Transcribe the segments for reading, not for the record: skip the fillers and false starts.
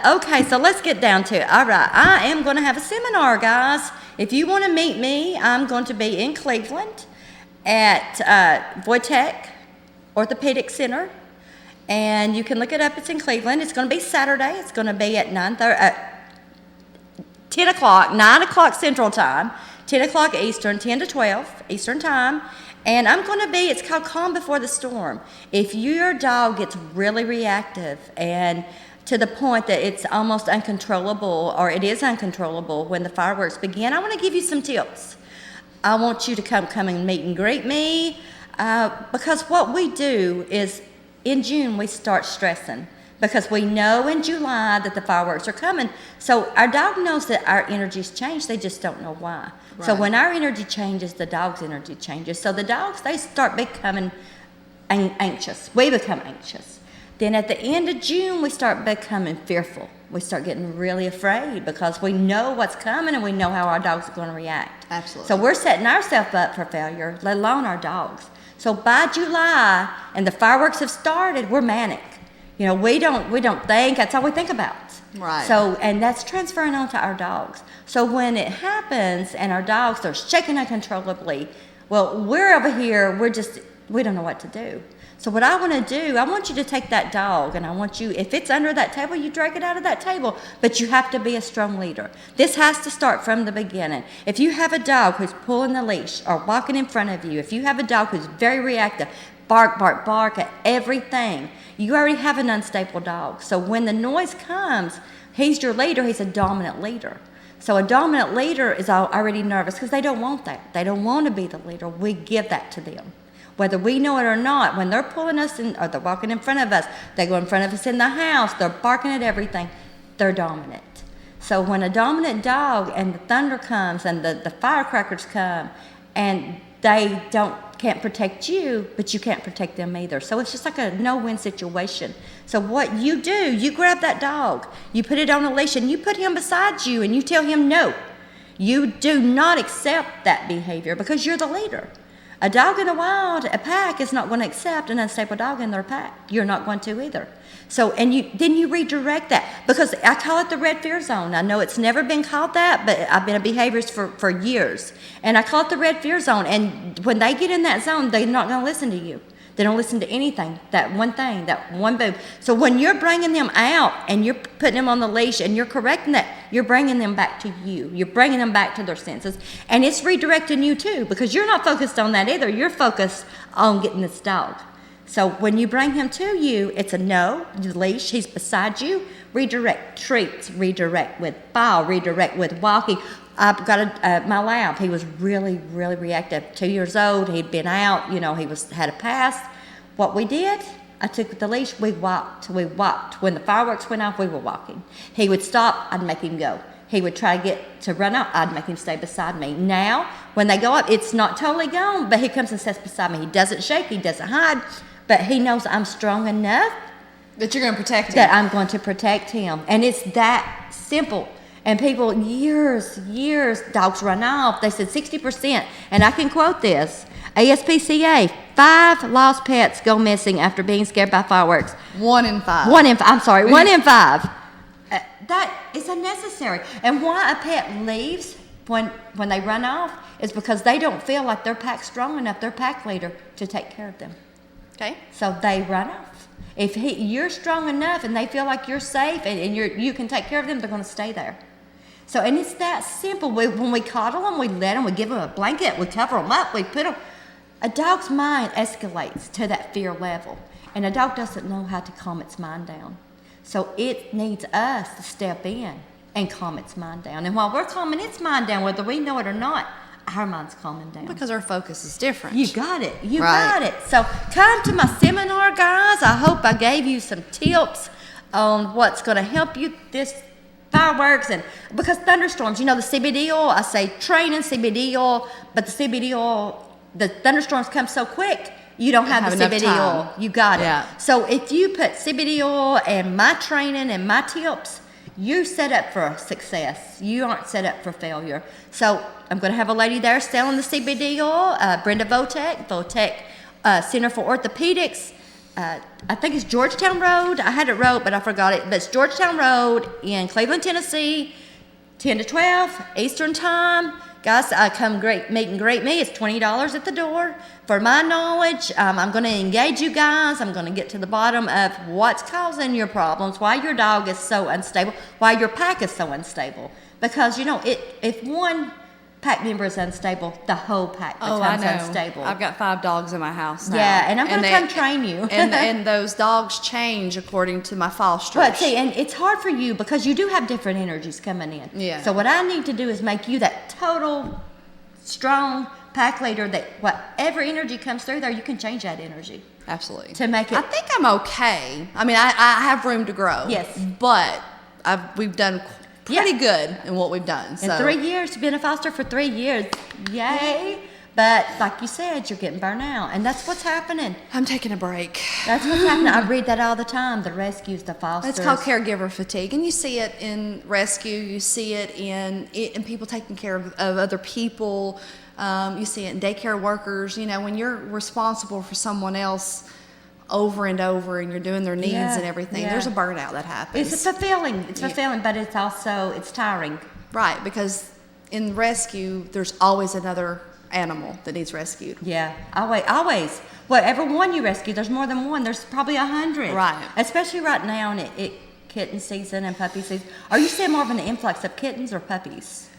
Okay, so let's get down to it. All right, I am going to have a seminar, guys. If you want to meet me, I'm going to be in Cleveland at Whisperette Orthopedic Center. And you can look it up. It's in Cleveland. It's going to be Saturday. It's going to be at 10 o'clock, 9 o'clock Central Time, 10 o'clock Eastern, 10 to 12 Eastern Time. And I'm going to be, it's called Calm Before the Storm. If your dog gets really reactive and to the point that it's almost uncontrollable, or it is uncontrollable when the fireworks begin, I want to give you some tips. I want you to come and meet and greet me, because what we do is in June we start stressing because we know in July that the fireworks are coming. So our dog knows that our energy's changed, they just don't know why. Right. So when our energy changes, the dog's energy changes. So the dogs, they start becoming anxious. We become anxious. Then at the end of June, we start becoming fearful. We start getting really afraid because we know what's coming and we know how our dogs are going to react. Absolutely. So we're setting ourselves up for failure, let alone our dogs. So by July, and the fireworks have started, we're manic. You know, we don't think, that's all we think about. Right. So, and that's transferring on to our dogs. So when it happens and our dogs are shaking uncontrollably, well, we're over here, we don't know what to do. So what I want to do, I want you to take that dog and I want you, if it's under that table, you drag it out of that table, but you have to be a strong leader. This has to start from the beginning. If you have a dog who's pulling the leash or walking in front of you, if you have a dog who's very reactive, bark, bark, bark at everything, you already have an unstable dog. So when the noise comes, he's your leader, he's a dominant leader. So a dominant leader is already nervous because they don't want that. They don't want to be the leader. We give that to them. Whether we know it or not, when they're pulling us in, or they're walking in front of us, they go in front of us in the house, they're barking at everything, they're dominant. So when a dominant dog and the thunder comes and the firecrackers come and they can't protect you, but you can't protect them either. So it's just like a no-win situation. So what you do, you grab that dog, you put it on a leash and you put him beside you and you tell him no. You do not accept that behavior because you're the leader. A dog in a pack is not going to accept an unstable dog in their pack. You're not going to either. So, and then you redirect that, because I call it the red fear zone. I know it's never been called that, but I've been a behaviorist for years. And I call it the red fear zone. And when they get in that zone, they're not going to listen to you. They don't listen to anything, that one thing, that one boom. So when you're bringing them out and you're putting them on the leash and you're correcting that, you're bringing them back to you. You're bringing them back to their senses. And it's redirecting you too, because you're not focused on that either. You're focused on getting this dog. So when you bring him to you, it's a no, the leash, he's beside you, redirect, treats, redirect with ball, redirect with walking. I've got my lab. He was really, really reactive. 2 years old. He'd been out. You know, had a past. What we did, I took the leash. We walked. When the fireworks went off, we were walking. He would stop. I'd make him go. He would try to run out. I'd make him stay beside me. Now, when they go up, it's not totally gone, but he comes and sits beside me. He doesn't shake. He doesn't hide, but he knows I'm strong enough that you're going to protect him. That I'm going to protect him, and it's that simple. And people, years, dogs run off. They said 60%, and I can quote this, ASPCA, 5 lost pets go missing after being scared by fireworks. 1 in 5. 1 in 5. That is unnecessary. And why a pet leaves when they run off is because they don't feel like their pack's strong enough, their pack leader, to take care of them. Okay. So they run off. If you're strong enough and they feel like you're safe and you can take care of them, they're going to stay there. So, and it's that simple. When we coddle them, we let them, we give them a blanket, we cover them up, we put them. A dog's mind escalates to that fear level, and a dog doesn't know how to calm its mind down. So it needs us to step in and calm its mind down. And while we're calming its mind down, whether we know it or not, our mind's calming down. Because our focus is different. You got it. Got it. So come to my seminar, guys. I hope I gave you some tips on what's going to help you this fireworks, and because thunderstorms, you know, the CBD oil, I say training CBD oil, but the CBD oil, the thunderstorms come so quick, you don't have the CBD oil. You got it. So if you put CBD oil and my training and my tips, you're set up for success. You aren't set up for failure. So I'm going to have a lady there selling the CBD oil, Brenda Votek, Center for Orthopedics. I think it's Georgetown Road. I had it wrote, but I forgot it. But it's Georgetown Road in Cleveland, Tennessee, 10 to 12 Eastern Time. Guys, come meet and greet me. It's $20 at the door. For my knowledge, I'm going to engage you guys. I'm going to get to the bottom of what's causing your problems, why your dog is so unstable, why your pack is so unstable. Because, if one pack member is unstable, the whole pack becomes unstable. I've got 5 dogs in my house now. Yeah, and I'm going to come train you. and those dogs change according to my fosters. But see, and it's hard for you because you do have different energies coming in. Yeah. So what I need to do is make you that total strong pack leader that whatever energy comes through there, you can change that energy. Absolutely. To make it. I think I'm okay. I mean, I have room to grow. Yes. But we've done pretty good in what we've done. So. In 3 years, been a foster for 3 years. Yay. But like you said, you're getting burnt out. And that's what's happening. I'm taking a break. That's what's happening. I read that all the time. The rescues, the fosters. It's called caregiver fatigue. And you see it in rescue. You see it in people taking care of other people. You see it in daycare workers. When you're responsible for someone else over and over and you're doing their needs and everything, there's a burnout that happens. It's fulfilling. It's fulfilling, but it's also, it's tiring. Right, because in rescue, there's always another animal that needs rescued. Yeah, always. Whatever one you rescue, there's more than one. There's probably 100. Right. Especially right now in kitten season and puppy season. Are you seeing more of an influx of kittens or puppies?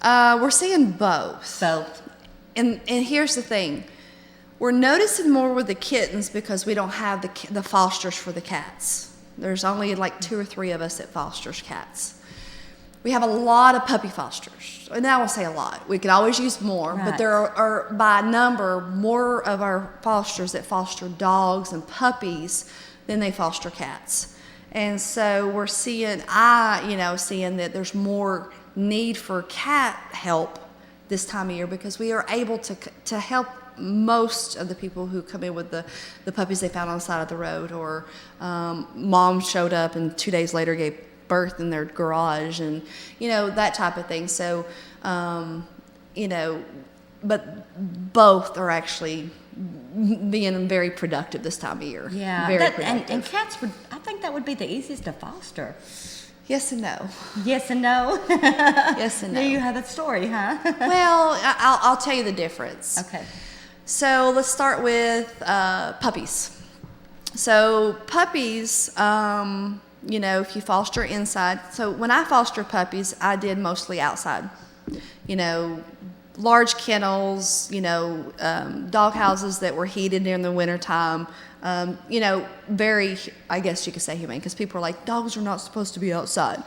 We're seeing both. Both. And here's the thing. We're noticing more with the kittens because we don't have the fosters for the cats. There's only like 2 or 3 of us that fosters cats. We have a lot of puppy fosters. And I won't say a lot. We could always use more. Right. But there are, by number, more of our fosters that foster dogs and puppies than they foster cats. And so we're seeing that there's more need for cat help this time of year because we are able to help most of the people who come in with the puppies they found on the side of the road, or mom showed up and 2 days later gave birth in their garage, and that type of thing. So but both are actually being very productive this time of year. Yeah, very productive. And cats I think that would be the easiest to foster. Yes and no. Yes and no. Yes and no. There you have that story, huh? Well, I'll tell you the difference. Okay. So let's start with puppies. So puppies, if you foster inside. So when I foster puppies, I did mostly outside. Large kennels, dog houses that were heated during the wintertime. Very, I guess you could say, humane, because people are like, dogs are not supposed to be outside.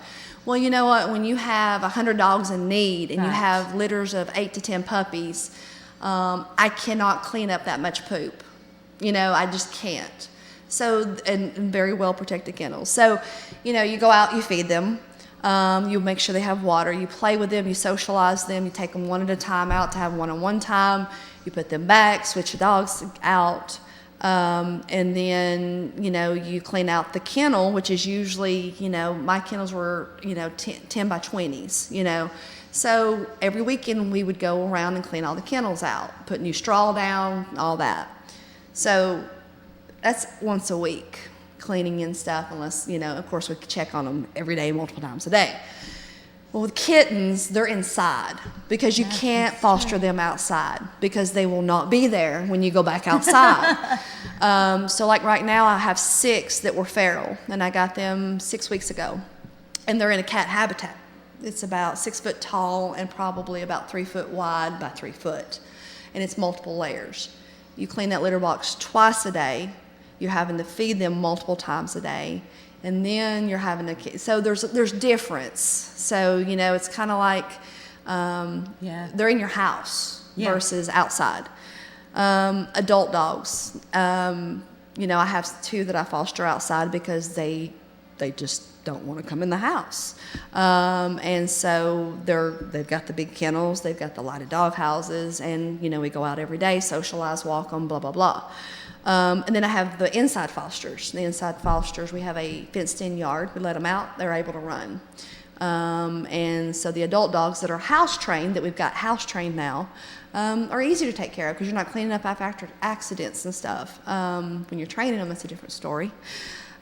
Well, you know what? When you have 100 dogs in need and you have litters of 8 to 10 puppies, I cannot clean up that much poop. I just can't. So, and very well protected kennels. So, you go out, you feed them. You make sure they have water. You play with them. You socialize them. You take them one at a time out to have one-on-one time. You put them back, switch the dogs out. And then, you clean out the kennel, which is usually, my kennels were, 10 by 20s, So every weekend we would go around and clean all the kennels out, put new straw down, all that. So that's once a week, cleaning and stuff, unless, of course we could check on them every day, multiple times a day. Well, with kittens, they're inside because you can't foster them outside because they will not be there when you go back outside. So like right now I have 6 that were feral, and I got them 6 weeks ago, and they're in a cat habitat. It's about 6 foot tall and probably about 3 foot wide by 3 foot, and it's multiple layers. You clean that litter box twice a day. You're having to feed them multiple times a day, and then you're having to. So there's difference. So it's kind of like they're in your house versus outside. Adult dogs. I have 2 that I foster outside because they just don't want to come in the house, and so they've got the big kennels, they've got the lighted dog houses, and we go out every day, socialize, walk them, blah blah blah. And then I have the inside fosters. The inside fosters, we have a fenced-in yard. We let them out; they're able to run. And so the adult dogs that are house trained, that we've got house trained now, are easy to take care of because you're not cleaning up after accidents and stuff. When you're training them, it's a different story.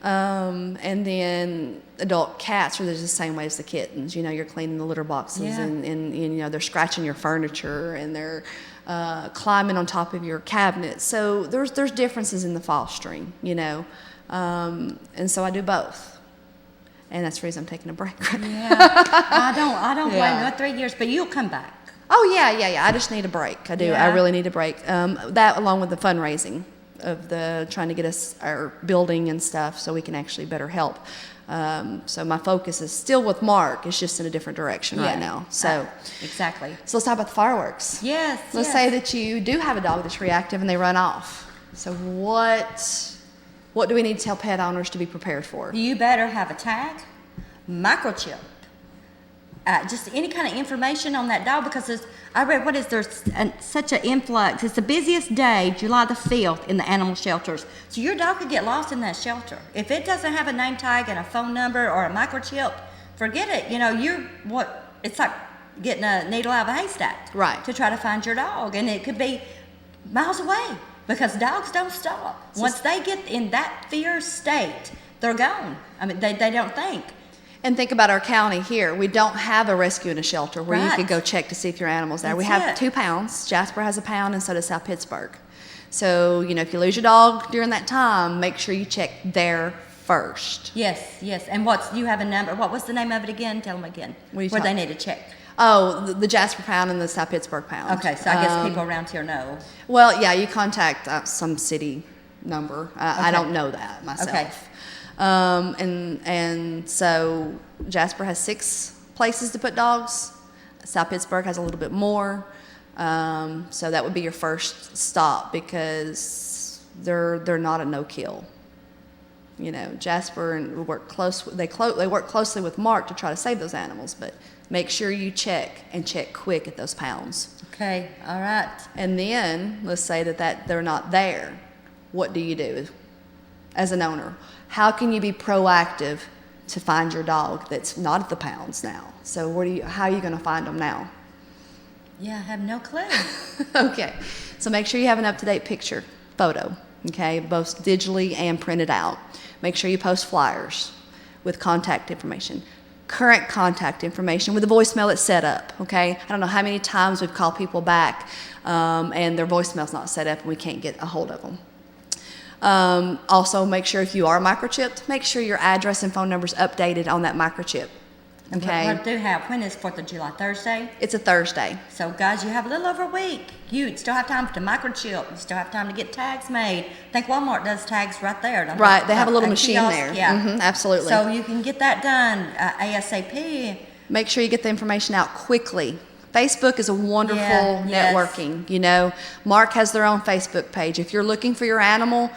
And then adult cats are the same way as the kittens. You know, you're cleaning the litter boxes and you know, they're scratching your furniture and they're climbing on top of your cabinet. So there's differences in the fostering, you know. And so I do both. And that's the reason I'm taking a break right now. Yeah. I don't blame you. 3 years, but you'll come back. Oh, yeah. I just need a break. I do. Yeah. I really need a break. That along with the fundraising of the trying to get us our building and stuff so we can actually better help. So my focus is still with Mark. It's just in a different direction right now. So exactly. So let's talk about the fireworks. Yes. Let's say that you do have a dog that's reactive and they run off. So what do we need to tell pet owners to be prepared for? You better have a tag, microchip, just any kind of information on that dog because I read there's such an influx. It's the busiest day, July the 5th, in the animal shelters. So your dog could get lost in that shelter. If it doesn't have a name tag and a phone number or a microchip, forget it. You know, it's like getting a needle out of a haystack. Right. To try to find your dog. And it could be miles away because dogs don't stop. Once they get in that fear state, they're gone. I mean, they don't think. And think about our county here. We don't have a rescue and a shelter where you could go check to see if your animal's there. We have 2 pounds. Jasper has a pound, and so does South Pittsburgh. So, you know, if you lose your dog during that time, make sure you check there first. Yes. And you have a number. What was the name of it again? Tell them again. Where they need to check. Oh, the Jasper pound and the South Pittsburgh pound. Okay, so I guess people around here know. Well, yeah, you contact some city number. I don't know that myself. Okay. And so Jasper has 6 places to put dogs. South Pittsburgh has a little bit more. So that would be your first stop because they're not a no-kill. You know, Jasper and they work closely with Mark to try to save those animals, but make sure you check quick at those pounds. Okay, all right. And then let's say that they're not there. What do you do as an owner? How can you be proactive to find your dog that's not at the pounds now? So how are you going to find them now? Yeah, I have no clue. Okay, so make sure you have an up-to-date photo, okay, both digitally and printed out. Make sure you post flyers with contact information, current contact information with the voicemail that's set up, okay? I don't know how many times we've called people back and their voicemail's not set up and we can't get a hold of them. Also, make sure if you are microchipped, make sure your address and phone number is updated on that microchip. Okay. What do you have? When is 4th of July? Thursday? It's a Thursday. So, guys, you have a little over a week. You still have time to microchip. You still have time to get tags made. I think Walmart does tags right there. Don't Right. They have a little machine kiosk, there. Yeah. Mm-hmm, absolutely. So you can get that done ASAP. Make sure you get the information out quickly. Facebook is a wonderful networking. You know, Mark has their own Facebook page. If you're looking for your animal,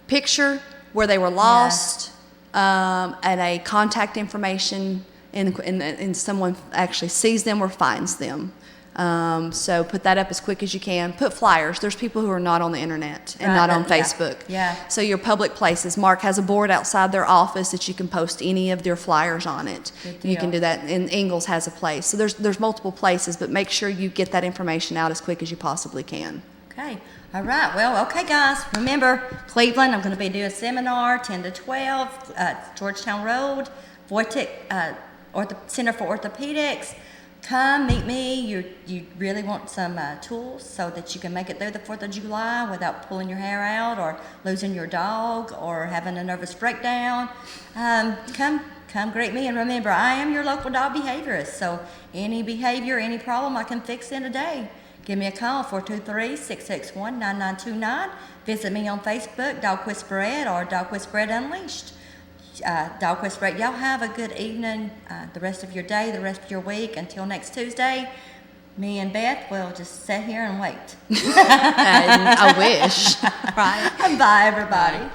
picture where they were lost and a contact information and someone actually sees them or finds them. So put that up as quick as you can. Put flyers. There's people who are not on the internet and not on Facebook. Yeah. So your public places. Mark has a board outside their office that you can post any of their flyers on it. You can do that. And Ingalls has a place. So there's multiple places, but make sure you get that information out as quick as you possibly can. Okay. All right. Well, okay, guys. Remember, Cleveland, I'm going to be doing a seminar 10 to 12, Georgetown Road, Vortic, Center for Orthopedics. Come meet me. You really want some tools so that you can make it through the 4th of July without pulling your hair out or losing your dog or having a nervous breakdown. Come greet me. And remember, I am your local dog behaviorist. So any behavior, any problem, I can fix in a day. Give me a call, 423-661-9929. Visit me on Facebook, Dog Whisperette or Dog Whisperette Unleashed. Dog Whisperette, y'all have a good evening, the rest of your day, the rest of your week. Until next Tuesday, me and Beth will just sit here and wait. I wish. Right. Bye, everybody.